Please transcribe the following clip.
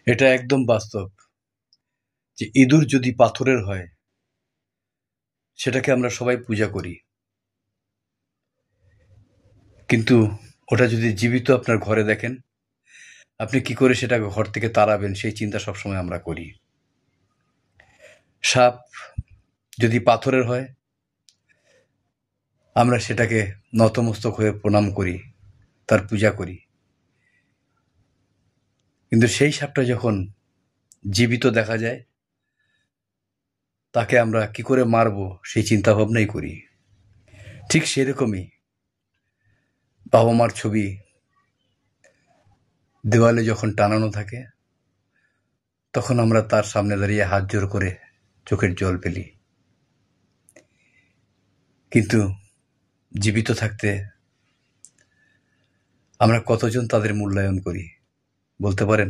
এটা একদম বাস্তব যে ইঁদুর যদি পাথরের হয় সেটাকে আমরা সবাই পূজা করি, কিন্তু ওটা যদি জীবিত আপনার ঘরে দেখেন, আপনি কি করে সেটাকে ঘর থেকে তাড়াবেন সেই চিন্তা সবসময় আমরা করি। সাপ যদি পাথরের হয় আমরা সেটাকে নতমস্তক হয়ে প্রণাম করি, তার পূজা করি, কিন্তু সেই সাপটা যখন জীবিত দেখা যায় তাকে আমরা কি করে মারবো সেই চিন্তা ভাবনাই করি। ঠিক সেরকমই বাবা মার ছবি দেওয়ালে যখন টানানো থাকে তখন আমরা তার সামনে দাঁড়িয়ে হাত জোড় করে চোখের জল ফেলি, কিন্তু জীবিত থাকতে আমরা কতজন তাদের মূল্যায়ন করি বলতে পারেন?